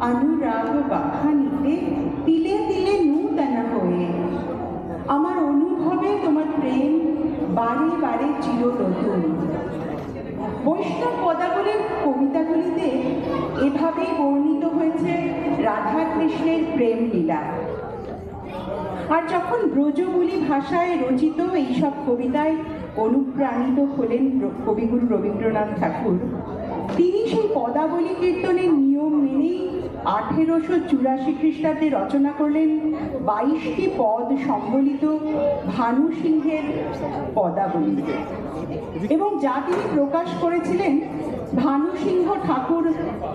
अनुराग बाखानिते तिले तिले नूतन होए আমার অনুভবে তোমার প্রেম বারে বারে চির নতুন। বৈষ্ণব পদাবলীর কবিতাগুলিতে এভাবেই বর্ণিত হয়েছে রাধা কৃষ্ণের প্রেম লীলা। আর যখন ব্রজবুলি ভাষায় রচিত এইসব কবিতায় অনুপ্রাণিত হলেন কবিগুরু রবীন্দ্রনাথ ঠাকুর, তিনি সেই পদাবলী কীর্তনের নিয়ম মেনেই 1884 খ্রিস্টাব্দে রচনা করলেন 22টি পদ সম্বলিত ভানু সিংহের পদাবলী, এবং যা তিনি প্রকাশ করেছিলেন ভানু সিংহ ঠাকুর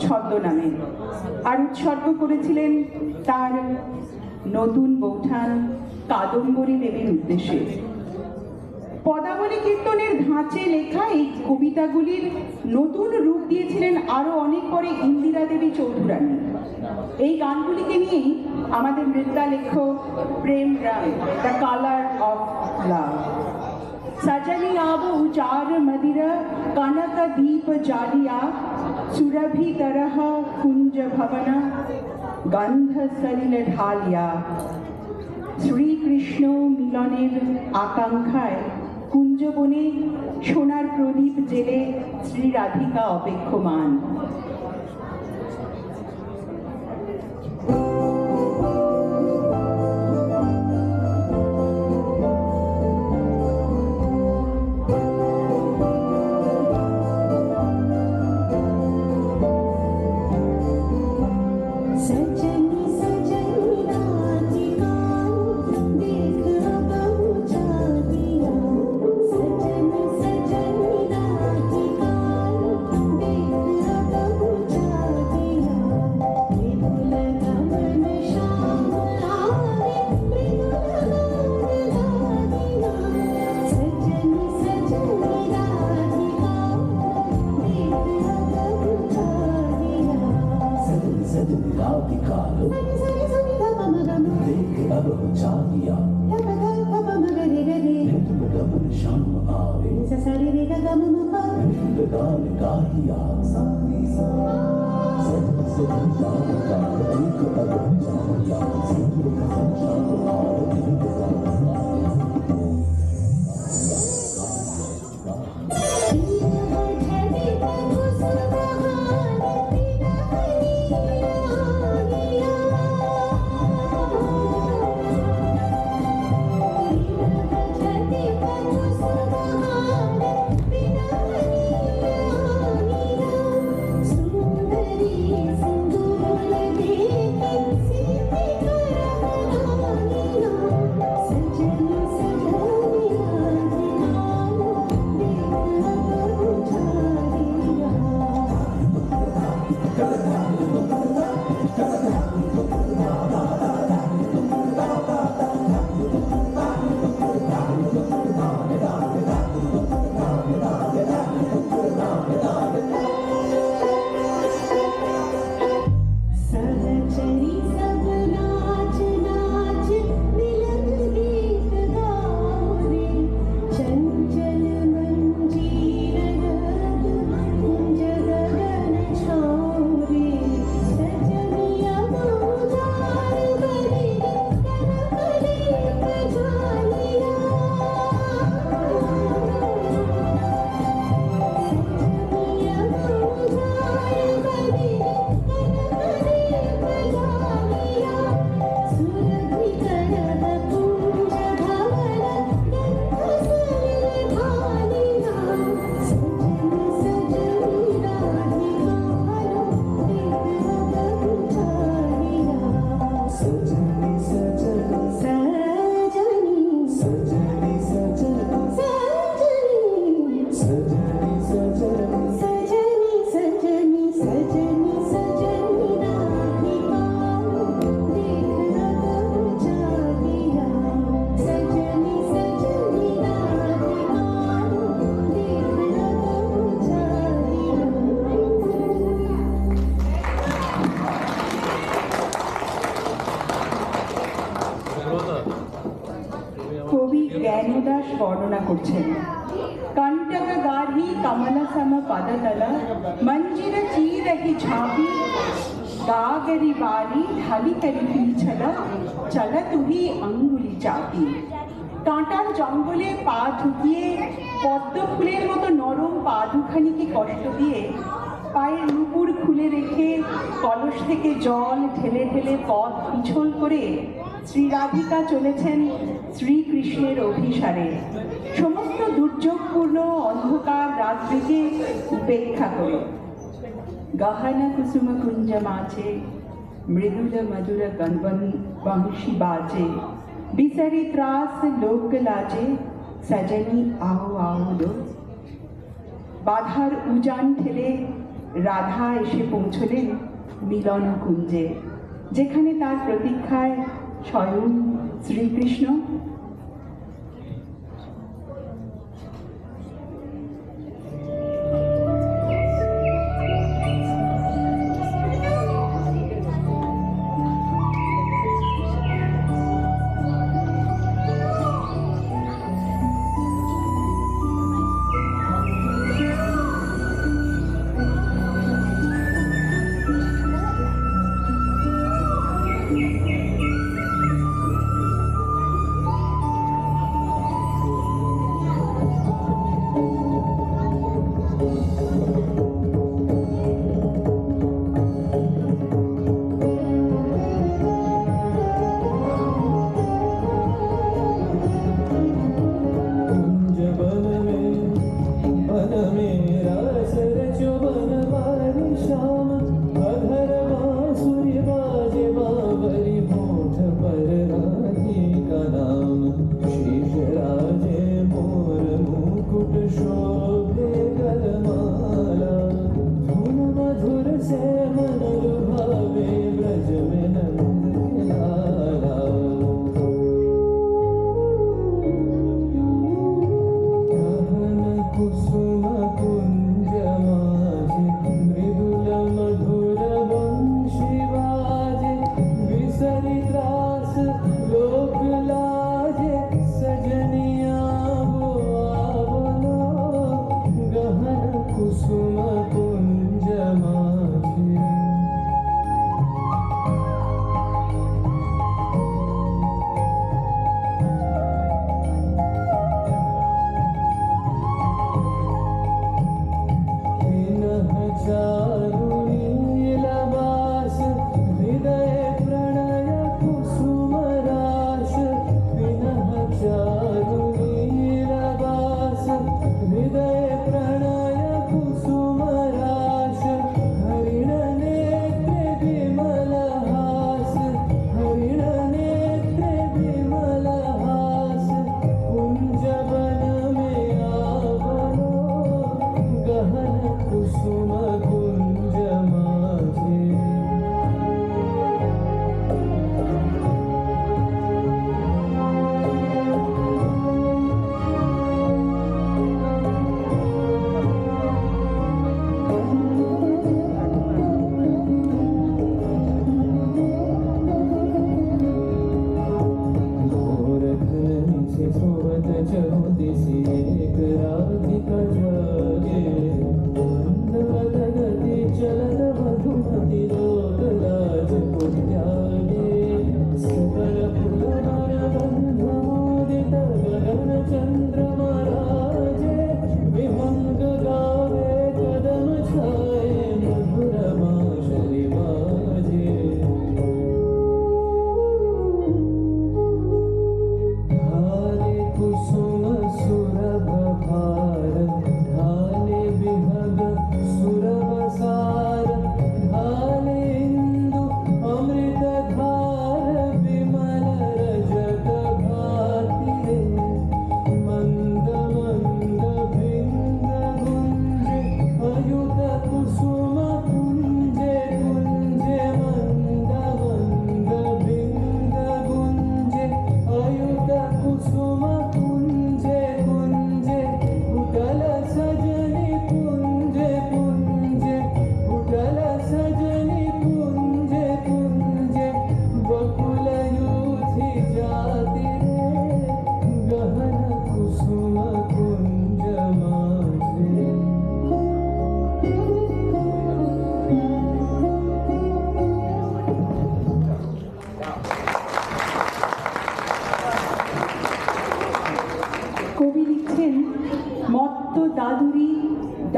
ছদ্মনামে, আর উৎসর্গ করেছিলেন তার নতুন বৌঠান কাদম্বরী দেবীর উদ্দেশ্যে। পদাবলী কীর্তনের ধাঁচে লেখা এই কবিতাগুলির নতুন রূপ দিয়েছিলেন আরো অনেক পরে ইন্দিরা দেবী চৌধুরানী। এই গানগুলিকে নিয়েই আমাদের নৃত্যালেখ্য প্রেম রায়, দ্য কালার অফ লাভ। सजनी आब उचार मदिरा कनक दीप जालिया सुरभि तरह कुंज भवना गंध सलिल ढालिया। শ্রীকৃষ্ণ মিলনের আকাঙ্ক্ষায় কুঞ্জবনে সোনার প্রদীপ জেলে শ্রী রাধিকা অপেক্ষমান। বর্ণনা করছেন। কণ্টক গার नाही कमल सम पदतल मंजिर चीरहि झापी गागरी बारी ढाली करी पीछल चल तुही अंगुली चापी। কাঁটার জঙ্গলে পা ঢুকিয়ে পদ্ম ফুলের মতো নরম পা দুখানিকে কষ্ট দিয়ে পায়ের নুপুর খুলে রেখে কলস থেকে জল ঢেলে ঢেলে পথ পিছল করে শ্রী রাধিকা চলেছেন শ্রীকৃষ্ণের অভিসারে, সমস্ত দুর্যোগপূর্ণ অন্ধকার রাত্রিকে উপেক্ষা করে। গহনা কুসুম কুঞ্জ মাঝে মৃদুল মধুর গণবন বংশী বাজে बिसरी त्रास लोक लाजे सजनी आओ आओ लो। বাধার উজান ঠেলে রাধা এসে পৌঁছলেন মিলন কুঞ্জে, যেখানে তার প্রতীক্ষায় স্বয়ং শ্রীকৃষ্ণ।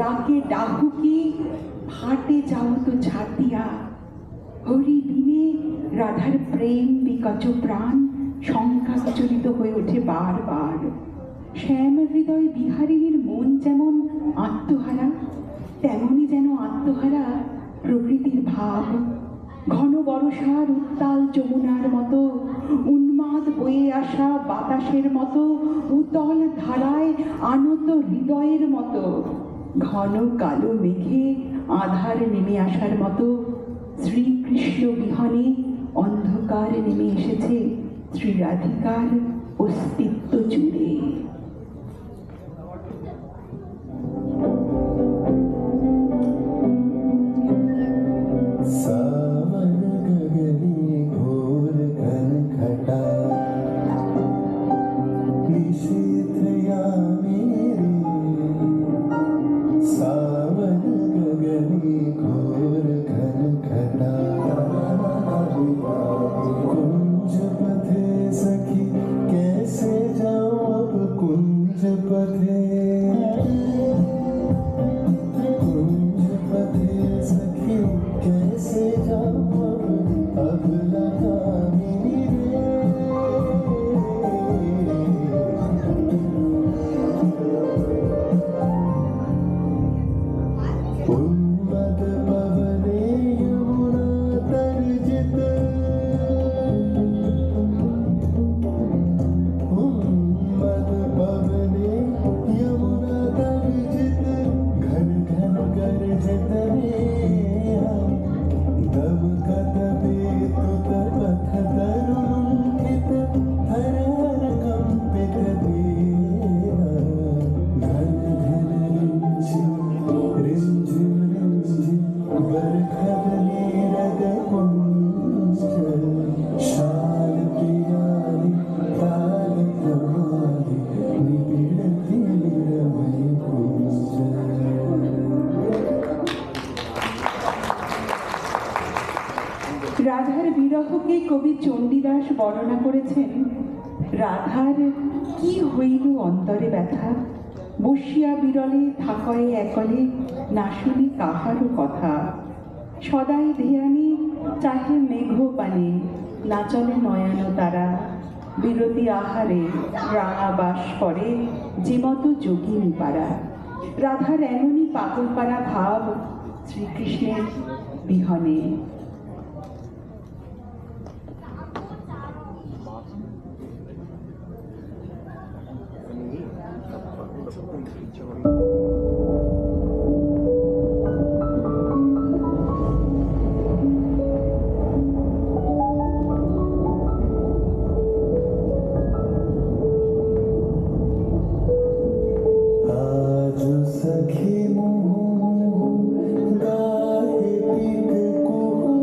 ডাকে ডাহুকি ফাটে যাও তো ছাতিয়া। হরি বিনে রাধার প্রেম বিকচ প্রাণ শঙ্কা বিচলিত হয়ে ওঠে বারবার। শ্যাম হৃদয় বিহারিণীর মন যেমন আত্মহারা, তেমনি যেন আত্মহারা প্রকৃতির ভাব। ঘন বর্ষার উত্তাল যমুনার মতো, উন্মাদ বয়ে আসা বাতাসের মতো, উতল ধারায় আনত হৃদয়ের মতো, ঘন কালো মেঘে আধার নেমে আসার মতো শ্রীকৃষ্ণ বিহনে অন্ধকার নেমে এসেছে শ্রী রাধিকার অস্তিত্ব জুড়ে। রাধার বিরহকে কবি চণ্ডীদাস বর্ণনা করেছেন। রাধার কি হইল অন্তরে ব্যথা, বসিয়া বিরলে থাকয়ে একলে, না শুনি কাহারও কথা। সদাই ধ্যানে চাহে মেঘ পানে, না চলে নয়ন তারা। বিরতি আহারে রাঙা বাস করে, যে মতো যোগিনী পাড়া। রাধার এমনই পাগল পাড়া ভাব শ্রীকৃষ্ণের বিহনে। सखी मुँह गाहे पीक को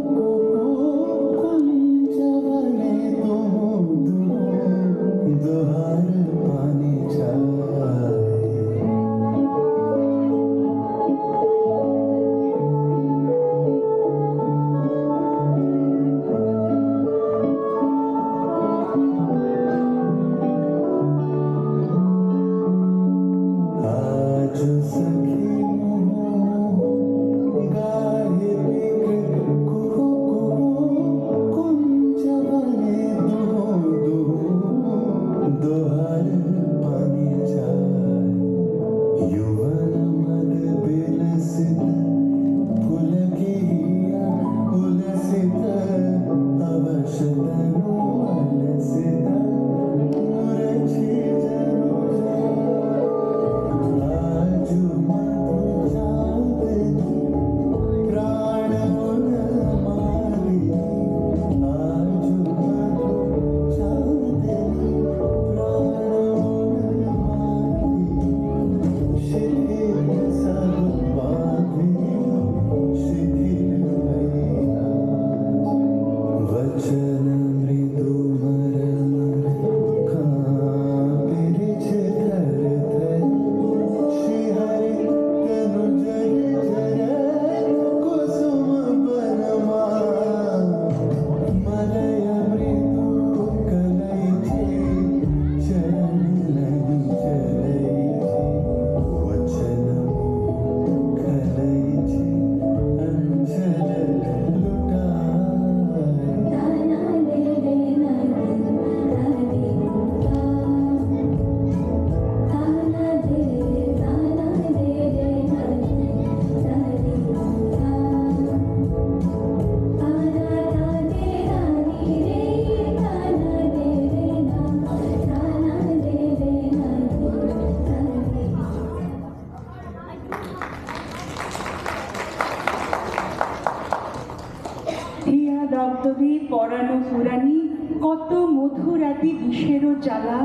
দবদবে পরানো পুরানি, কত মধুরাতি বিষেরও জ্বালা,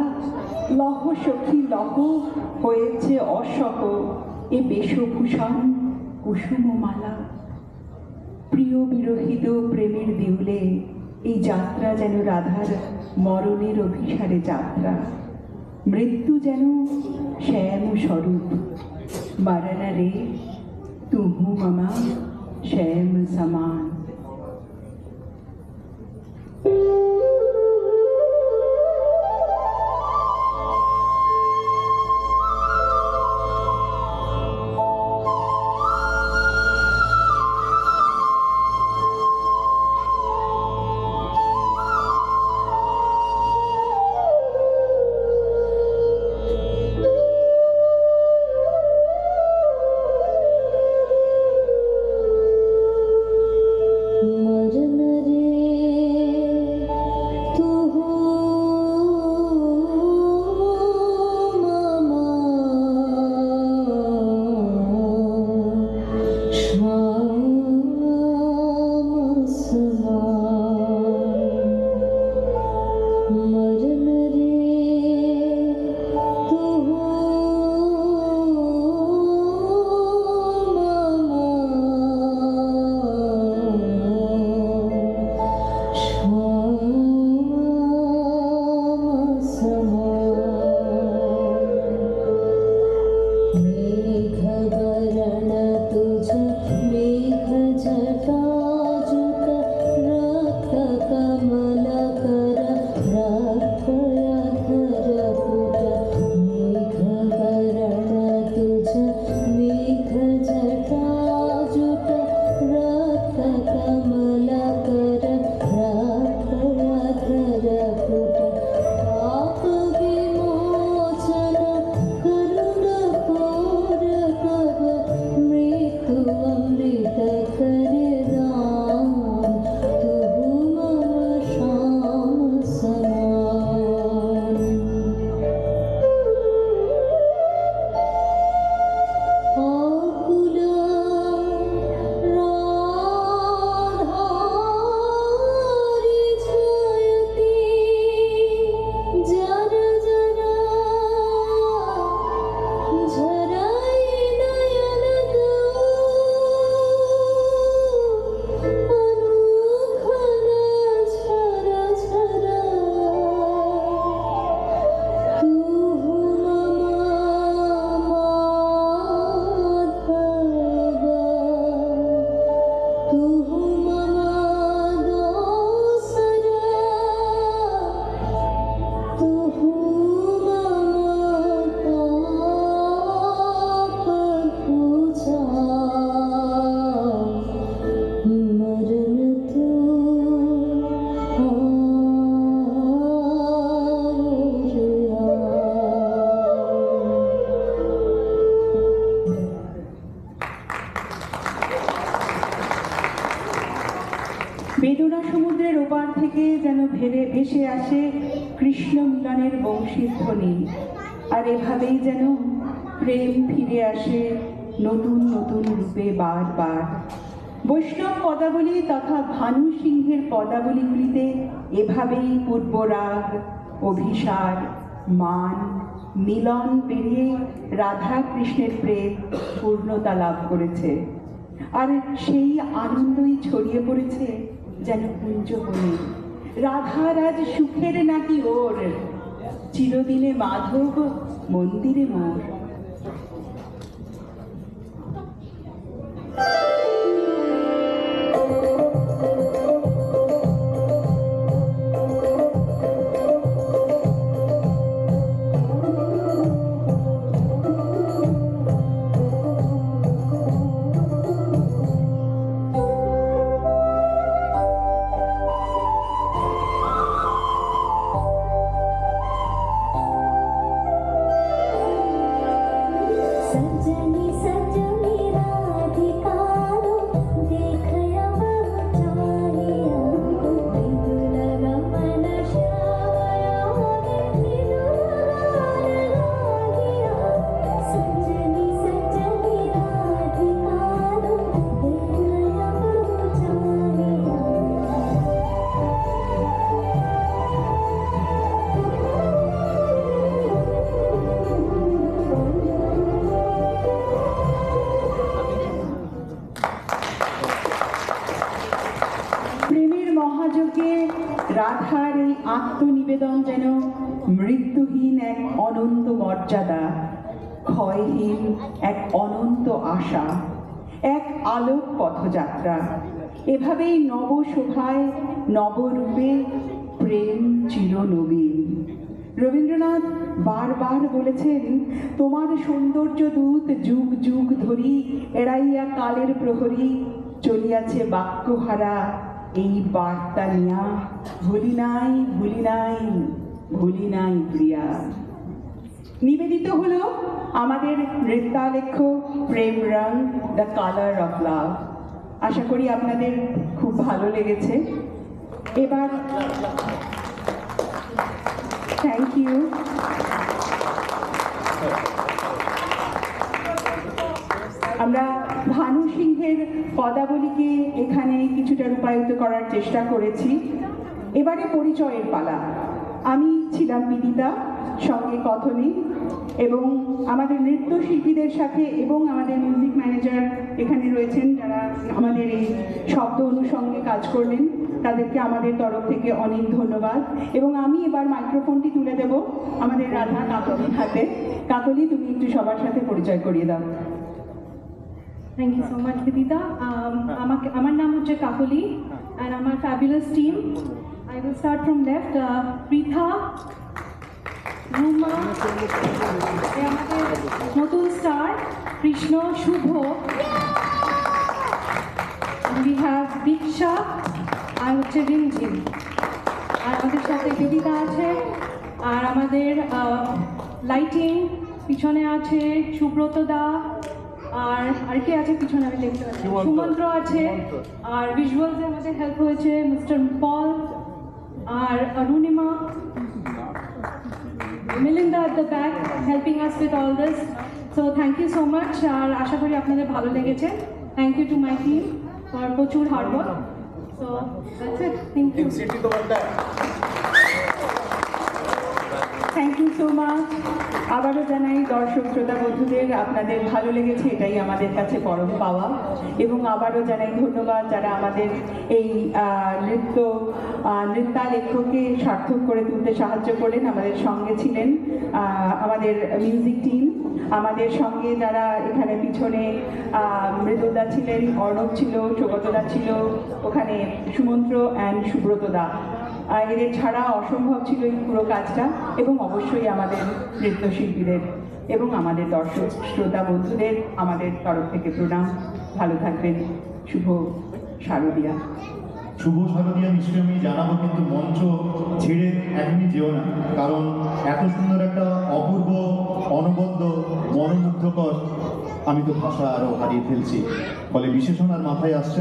লহ সখী লহ হয়েছে অসহ এ বেশভূষণ কুসুমমালা। প্রিয় বিরহিত প্রেমের দেউলে এই যাত্রা যেন রাধার মরণের অভিসারে যাত্রা, মৃত্যু যেন শ্যাম স্বরূপ। মারানা রে তুহু মামা শ্যাম সমান। বেদনা সমুদ্রের ওপার থেকে যেন ভেসে আসে কৃষ্ণ মিলনের বংশীর ধ্বনি, আর এভাবেই যেন প্রেম ফিরে আসে নতুন নতুন রূপে বারবার। বৈষ্ণব পদাবলী তথা ভানু সিংহের পদাবলীগুলিতে এভাবেই পূর্বরাগ, অভিসার, মান, মিলন পেরিয়ে রাধা কৃষ্ণের প্রেম পূর্ণতা লাভ করেছে, আর সেই আনন্দই ছড়িয়ে পড়েছে যেন কুঞ্জবনে। রাধার আজ সুখের নাকি ওর, চিরদিনে মাধব মন্দিরে মোর। মহাযজ্ঞে রাধার এই আত্মনিবেদন যেন মৃত্যুহীন এক অনন্ত মর্যাদা, ক্ষয়হীন এক অনন্ত আশা, এক আলোক পথযাত্রা। এভাবেই নবশোভায় নবরূপে প্রেম চিরনবীন। রবীন্দ্রনাথ বারবার বলেছেন, তোমার সৌন্দর্য দূত যুগ যুগ ধরি এড়াইয়া কালের প্রহরী চলিয়াছে বাক্যহারা এই বার্তা নিয়া, ভুলি নাই ভুলি নাই ভুলি নাই প্রিয়া। নিবেদিত হলো আমাদের নৃত্যালেখ্য প্রেম রং, দ্য কালার অফ লাভ। আশা করি আপনাদের খুব ভালো লেগেছে। এবার থ্যাংক ইউ। আমরা ভানু সিংহের পদাবলীকে এখানে কিছুটা রূপায়িত করার চেষ্টা করেছি। এবারে পরিচয়ের পালা। আমি ছিলাম বিদিতা, সঙ্গে কথনী, এবং আমাদের নৃত্যশিল্পীদের সাথে এবং আমাদের মিউজিক ম্যানেজার এখানে রয়েছেন যারা আমাদের এই শব্দ অনুষঙ্গে কাজ করলেন, তাদেরকে আমাদের তরফ থেকে অনেক ধন্যবাদ। এবং আমি এবার মাইক্রোফোনটি তুলে দেব আমাদের রাধা কাকলির হাতে। কাকলি, তুমি একটু সবার সাথে পরিচয় করিয়ে দাও। Thank you so much, Vidita. আমার নাম হচ্ছে কাকলি and আমার fabulous team. I will start from left. Pritha, Ruma, আমাদের নতুন star Krishna, Shubho, we have দীক্ষা আর হচ্ছে রিমঝিম। আর আমাদের সাথে বিদিতা আছে। আর আমাদের লাইটিং পিছনে আছে সুব্রত দা, আর কে আছে পিছনে আমি দেখতে পাচ্ছি, সুমন্ত্র আছে। আর ভিজুয়ালসে আমাদের হেল্প হয়েছে মিস্টার পল আর Arunima, Milinda at the back helping us with all this. So thank you so much. আর আশা করি আপনাদের ভালো লেগেছে। Thank you to my team for প্রচুর hard work. So that's it. Thank you. Thank you so much. আবারও জানাই দর্শক শ্রোতা বন্ধুদের আপনাদের ভালো লেগেছে, এটাই আমাদের কাছে পরম পাওয়া। এবং আবারও জানাই ধন্যবাদ যারা আমাদের এই নৃত্যালেখ্যকে সার্থক করে তুলতে সাহায্য করলেন, আমাদের সঙ্গে ছিলেন আমাদের মিউজিক টিম, আমাদের সঙ্গে যারা এখানে পিছনে মৃদুদা ছিলেন, অর্ণব ছিল, সৌগতদা ছিল, ওখানে সুমন্ত্র অ্যান্ড সুব্রতদা। এদের ছাড়া অসম্ভব ছিল এই পুরো কাজটা। এবং অবশ্যই আমাদের নৃত্যশিল্পীদের এবং আমাদের দর্শক শ্রোতা বন্ধুদের আমাদের তরফ থেকে প্রণাম। ভালো থাকবেন। শুভ শারদীয়া। শুভ শারদীয়া নিশ্চয়ই আমি জানাবো, কিন্তু মঞ্চ ছেড়ে এখনই যেও না, কারণ এত সুন্দর একটা অপূর্ব, অনবদ্য, মনোমুগ্ধকর, আমি তো ভাষা আরও হারিয়ে ফেলছি। ফলে বিশেষণ আর মাথায় আসছে